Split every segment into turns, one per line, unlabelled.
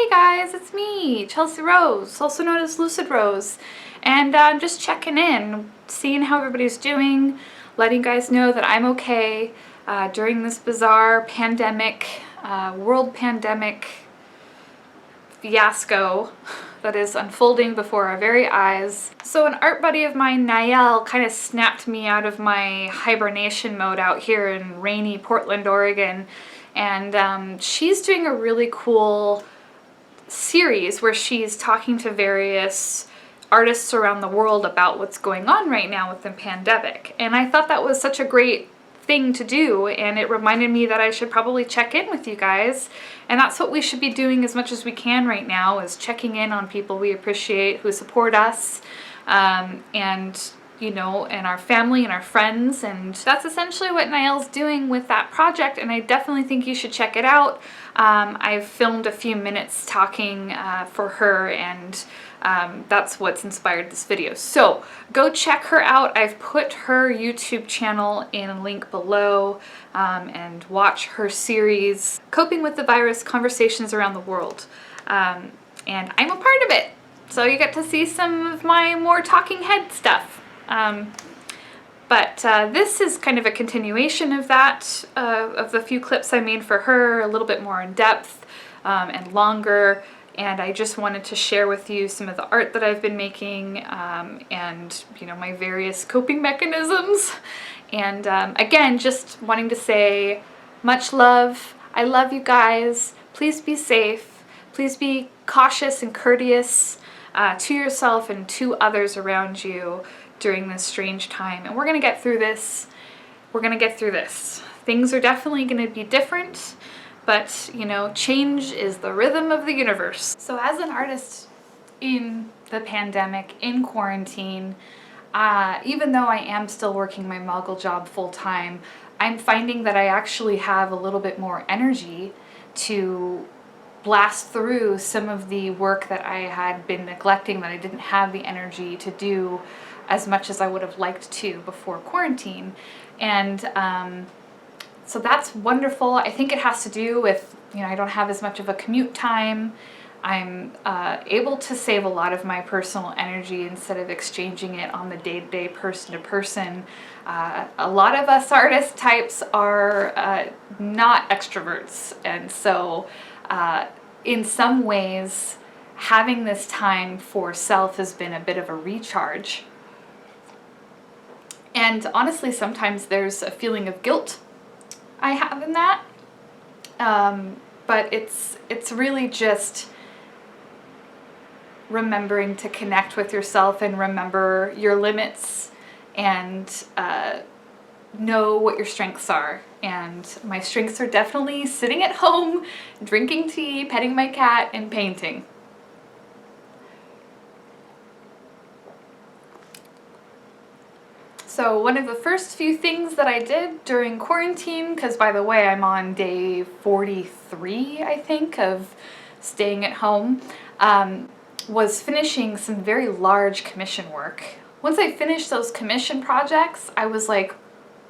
Hey guys, it's me, Chelsea Rose, also known as Lucid Rose, and I'm just checking in, seeing how everybody's doing, letting you guys know that I'm okay during this bizarre pandemic, world pandemic fiasco that is unfolding before our very eyes. So an art buddy of mine, Nael, kind of snapped me out of my hibernation mode out here in rainy Portland, Oregon, and she's doing a really cool series where she's talking to various artists around the world about what's going on right now with the pandemic. And I thought that was such a great thing to do, and it reminded me that I should probably check in with you guys. And that's what we should be doing as much as we can right now, is checking in on people we appreciate who support us, and you know, and our family and our friends. And that's essentially what Nael's doing with that project, and I definitely think you should check it out. I've filmed a few minutes talking for her, and that's what's inspired this video. So go check her out. I've put her YouTube channel in a link below, and watch her series, Coping with the Virus, Conversations Around the World. And I'm a part of it. So you get to see some of my more talking head stuff. But this is kind of a continuation of that, of the few clips I made for her, a little bit more in depth and longer. And I just wanted to share with you some of the art that I've been making, and you know, my various coping mechanisms. And again, just wanting to say much love. I love you guys. Please be safe. Please be cautious and courteous to yourself and to others around you during this strange time. And we're gonna get through this. We're gonna get through this. Things are definitely gonna be different, but you know, change is the rhythm of the universe. So as an artist in the pandemic, in quarantine, even though I am still working my muggle job full time, I'm finding that I actually have a little bit more energy to blast through some of the work that I had been neglecting, that I didn't have the energy to do as much as I would have liked to before quarantine. And so that's wonderful. I think it has to do with, you know, I don't have as much of a commute time. I'm able to save a lot of my personal energy instead of exchanging it on the day-to-day, person-to-person. A lot of us artist types are not extroverts, and so in some ways having this time for self has been a bit of a recharge. And honestly, sometimes there's a feeling of guilt I have in that, but it's really just remembering to connect with yourself and remember your limits, and know what your strengths are. And my strengths are definitely sitting at home, drinking tea, petting my cat, and painting. So one of the first few things that I did during quarantine, because by the way, I'm on day 43, I think, of staying at home, was finishing some very large commission work. Once I finished those commission projects, I was like,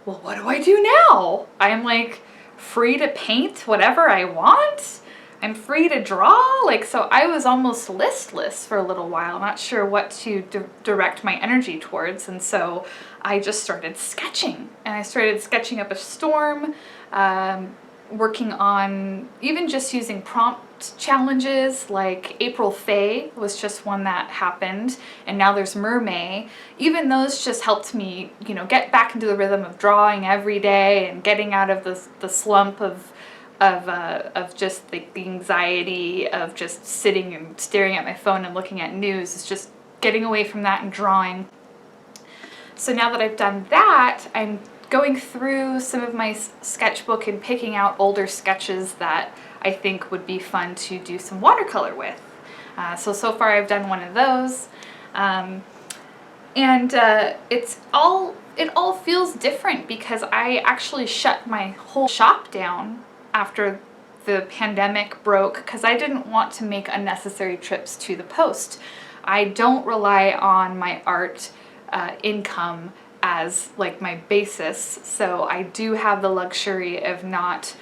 well, what do I do now? I'm like free to paint whatever I want. I'm free to draw. Like, so I was almost listless for a little while, not sure what to direct my energy towards. And so I just started sketching, and I started sketching up a storm, working on even just using prompt challenges, like April Faye was just one that happened, and now there's Mermay. Even those just helped me, you know, get back into the rhythm of drawing every day and getting out of the slump of just the anxiety of just sitting and staring at my phone and looking at news. It's just getting away from that and drawing. So now that I've done that, I'm going through some of my sketchbook and picking out older sketches that I think would be fun to do some watercolor with. So far I've done one of those. It all feels different because I actually shut my whole shop down after the pandemic broke, because I didn't want to make unnecessary trips to the post. I don't rely on my art income as like my basis, so I do have the luxury of not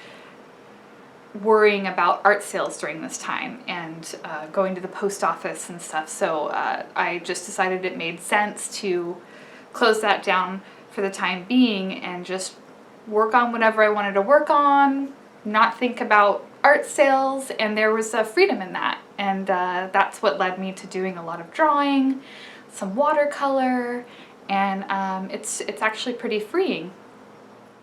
worrying about art sales during this time and going to the post office and stuff. So I just decided it made sense to close that down for the time being and just work on whatever I wanted to work on, not think about art sales, and there was a freedom in that. And that's what led me to doing a lot of drawing, some watercolor, and it's actually pretty freeing.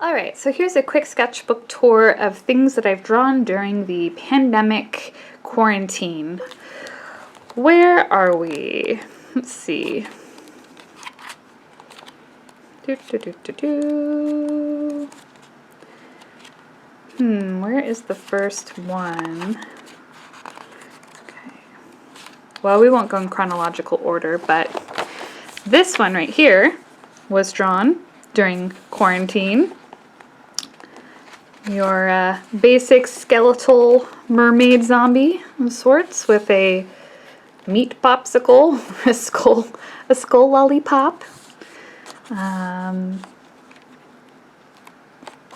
Alright, so here's a quick sketchbook tour of things that I've drawn during the pandemic quarantine. Where are we? Let's see. Where is the first one? Okay. Well, we won't go in chronological order, but this one right here was drawn during quarantine. Your basic skeletal mermaid zombie of sorts with a meat popsicle, a skull lollipop.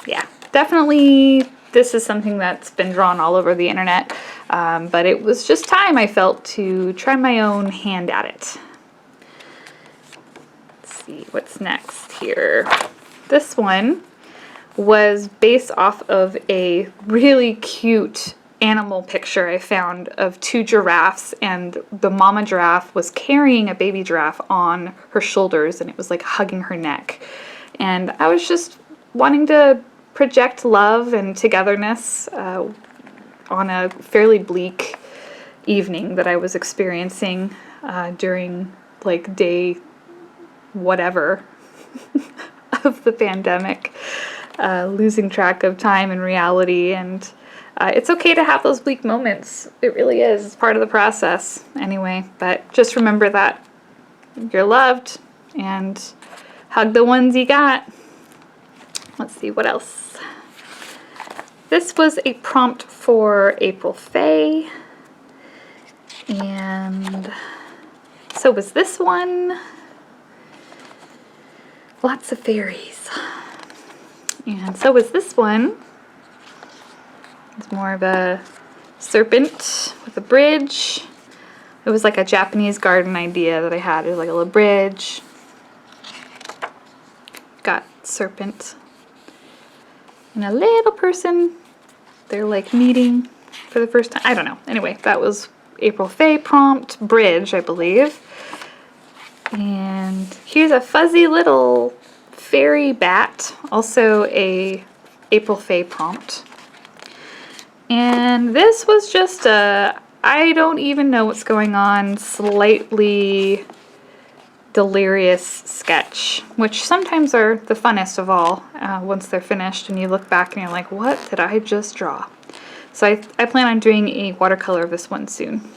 Yeah, definitely this is something that's been drawn all over the internet, but it was just time, I felt, to try my own hand at it. Let's see what's next here. This one was based off of a really cute animal picture I found of two giraffes, and the mama giraffe was carrying a baby giraffe on her shoulders, and it was like hugging her neck. And I was just wanting to project love and togetherness on a fairly bleak evening that I was experiencing during like day whatever of the pandemic. Losing track of time and reality, and it's okay to have those bleak moments. It really is. It's part of the process anyway, but just remember that you're loved and hug the ones you got. Let's see, what else? This was a prompt for April Faye, and so was this one. Lots of fairies. And so was this one. It's more of a serpent with a bridge. It was like a Japanese garden idea that I had. It was like a little bridge. Got serpent and a little person. They're like meeting for the first time. I don't know. Anyway, that was April Faye prompt, bridge, I believe. And here's a fuzzy little fairy bat, also a April Faye prompt. And this was just a, I don't even know what's going on, slightly delirious sketch, which sometimes are the funnest of all once they're finished and you look back and you're like, what did I just draw? So I plan on doing a watercolor of this one soon.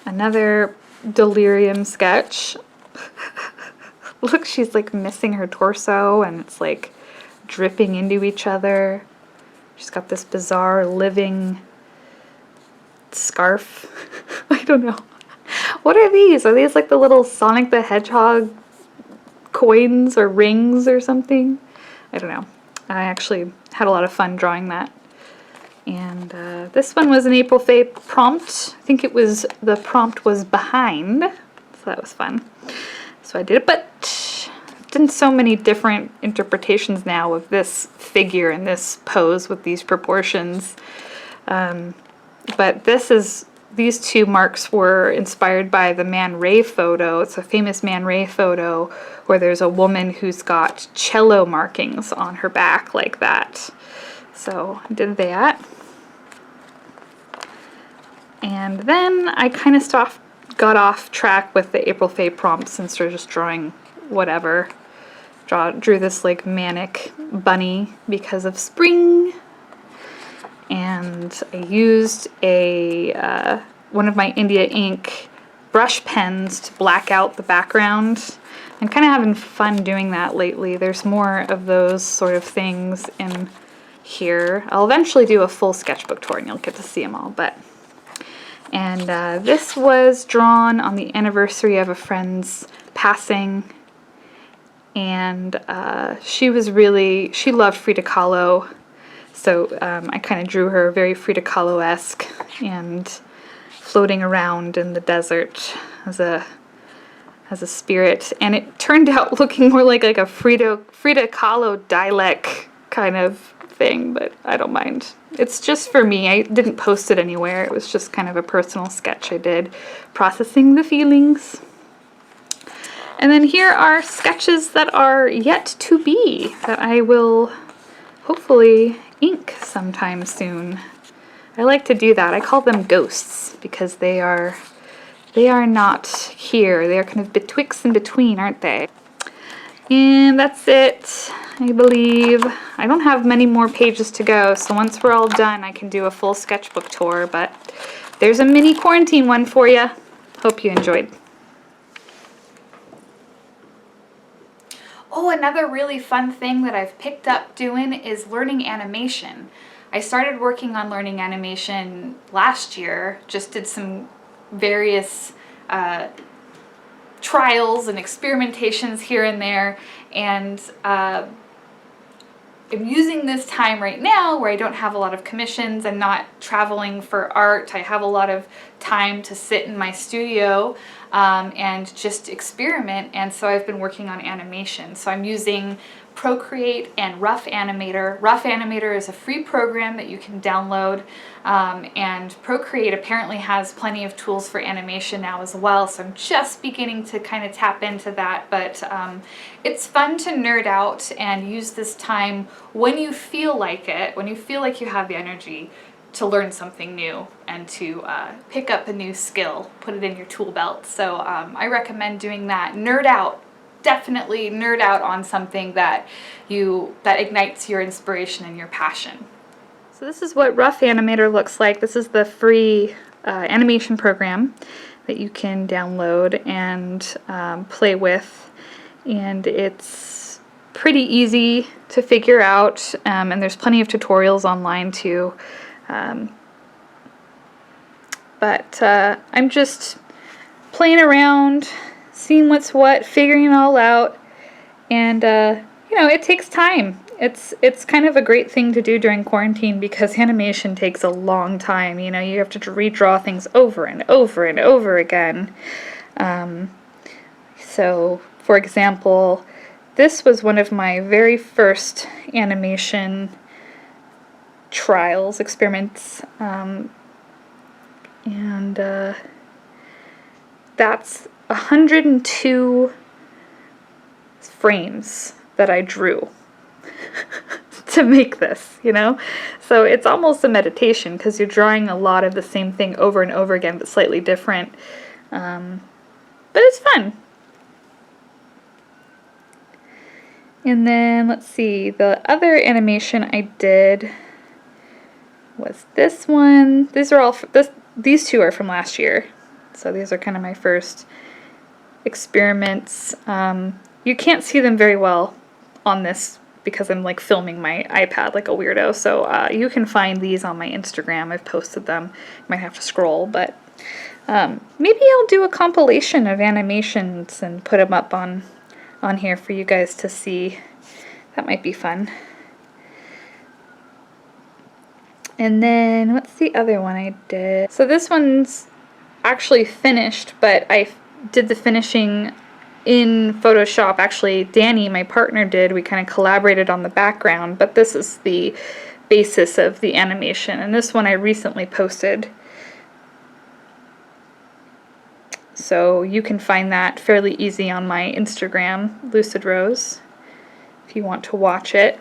Another delirium sketch. Look, she's like missing her torso and it's like dripping into each other. She's got this bizarre living scarf. I don't know. What are these? Are these like the little Sonic the Hedgehog coins or rings or something? I don't know. I actually had a lot of fun drawing that. And this one was an April Faye prompt. I think it was, the prompt was behind. So that was fun. So I did it, but done so many different interpretations now of this figure and this pose with these proportions. But these two marks were inspired by the Man Ray photo. It's a famous Man Ray photo where there's a woman who's got cello markings on her back like that. So I did that. And then I kind of got off track with the April Faye prompts and started just drawing whatever. Drew this like manic bunny because of spring. And I used one of my India ink brush pens to black out the background. I'm kind of having fun doing that lately. There's more of those sort of things in here. I'll eventually do a full sketchbook tour and you'll get to see them all. And this was drawn on the anniversary of a friend's passing. And she loved Frida Kahlo. So I kind of drew her very Frida Kahlo-esque and floating around in the desert as a spirit, and it turned out looking more like a Frida Kahlo Dalek kind of thing, but I don't mind. It's just for me. I didn't post it anywhere. It was just kind of a personal sketch I did, processing the feelings. And then here are sketches that are yet to be, that I will hopefully ink sometime soon. I like to do that. I call them ghosts because they are not here. They are kind of betwixt and between, aren't they? And that's it, I believe. I don't have many more pages to go, so once we're all done, I can do a full sketchbook tour, but there's a mini quarantine one for you. Hope you enjoyed. Oh, another really fun thing that I've picked up doing is learning animation. I started working on learning animation last year, just did some various trials and experimentations here and there, and I'm using this time right now where I don't have a lot of commissions. I'm not traveling for art. I have a lot of time to sit in my studio and just experiment, and so I've been working on animation. So I'm using Procreate and Rough Animator. Rough Animator is a free program that you can download, and Procreate apparently has plenty of tools for animation now as well, so I'm just beginning to kind of tap into that, but it's fun to nerd out and use this time when you feel like it, when you feel like you have the energy to learn something new and to pick up a new skill, put it in your tool belt. So I recommend doing that. Nerd out. Definitely nerd out on something that ignites your inspiration and your passion. So this is what Rough Animator looks like. This is the free animation program that you can download and play with, and it's pretty easy to figure out, and there's plenty of tutorials online too. But I'm just playing around, seeing what's what, figuring it all out, and you know, it takes time. It's kind of a great thing to do during quarantine because animation takes a long time. You know, you have to redraw things over and over and over again. So, for example, this was one of my very first animation trials, experiments, and that's 102 frames that I drew to make this, you know? So it's almost a meditation because you're drawing a lot of the same thing over and over again, but slightly different. But it's fun. And then, let's see, the other animation I did was this one. These are all, these two are from last year. So these are kind of my first experiments. You can't see them very well on this because I'm like filming my iPad like a weirdo. So you can find these on my Instagram. I've posted them. You might have to scroll, but maybe I'll do a compilation of animations and put them up on here for you guys to see. That might be fun. And then, what's the other one I did? So this one's actually finished, but I did the finishing in Photoshop. Actually, Danny, my partner, did. We kind of collaborated on the background, but this is the basis of the animation. And this one I recently posted. So you can find that fairly easy on my Instagram, Lucid Rose, if you want to watch it.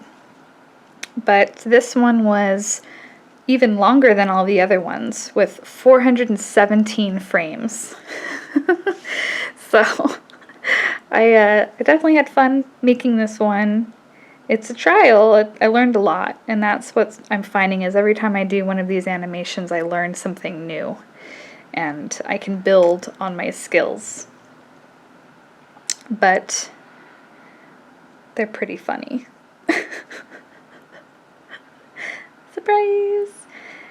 But this one was even longer than all the other ones, with 417 frames. So I definitely had fun making this one. It's a trial. I learned a lot, and that's what I'm finding is every time I do one of these animations, I learn something new, and I can build on my skills. But they're pretty funny. Surprise!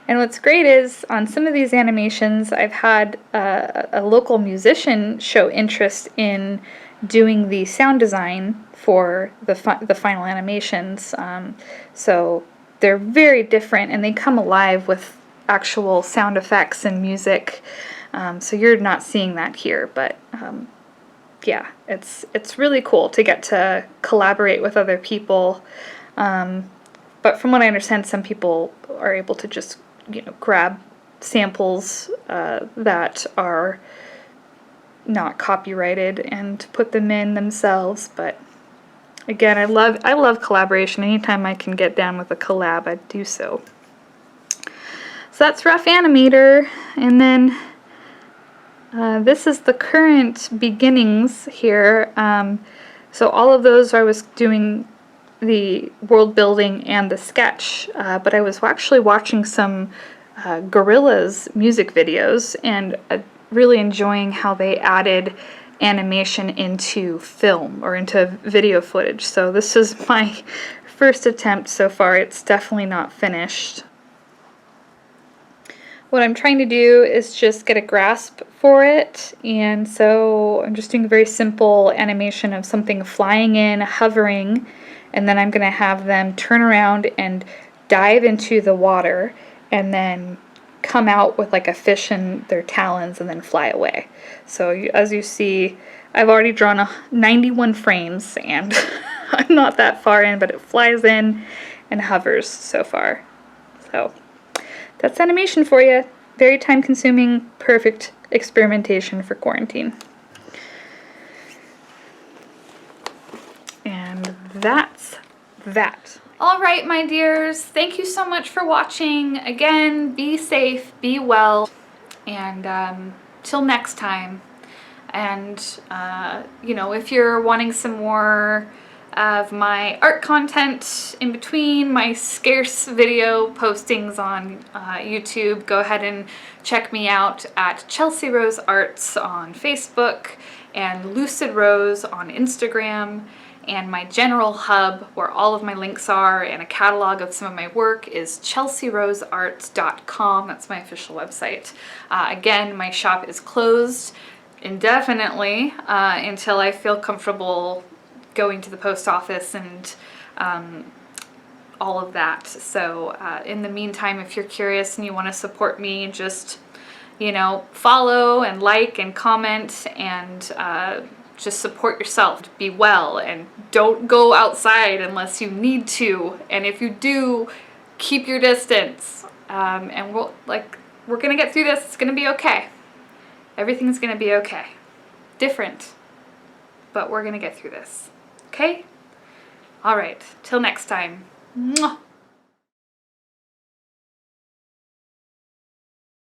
And what's great is on some of these animations, I've had a local musician show interest in doing the sound design for the final animations. So they're very different, and they come alive with actual sound effects and music. So you're not seeing that here, but yeah, it's really cool to get to collaborate with other people. But from what I understand, some people are able to just, grab samples that are not copyrighted and put them in themselves. But again, I love collaboration. Anytime I can get down with a collab, I do so. So that's Rough Animator, and then this is the current beginnings here. So all of those I was doing the world building and the sketch, but I was actually watching some Gorillaz music videos and really enjoying how they added animation into film or into video footage. So this is my first attempt so far. It's definitely not finished. What I'm trying to do is just get a grasp for it, and so I'm just doing a very simple animation of something flying in, hovering, and then I'm going to have them turn around and dive into the water and then come out with like a fish in their talons and then fly away. So as you see, I've already drawn 91 frames, and I'm not that far in, but it flies in and hovers so far. So that's animation for you. Very time consuming, perfect experimentation for quarantine. And that's that. All right, my dears, thank you so much for watching. Again, be safe, be well, and till next time. And, if you're wanting some more of my art content in between my scarce video postings on YouTube, go ahead and check me out at Chelsea Rose Arts on Facebook and Lucid Rose on Instagram. And my general hub, where all of my links are and a catalog of some of my work, is chelsearosearts.com. That's my official website. Again, my shop is closed indefinitely until I feel comfortable going to the post office and all of that. So in the meantime, if you're curious and you want to support me, just, follow and like and comment and just support yourself. Be well, and don't go outside unless you need to. And if you do, keep your distance. And we're gonna get through this. It's gonna be okay. Everything's gonna be okay. Different, but we're gonna get through this. Okay? All right. Till next time. Mwah.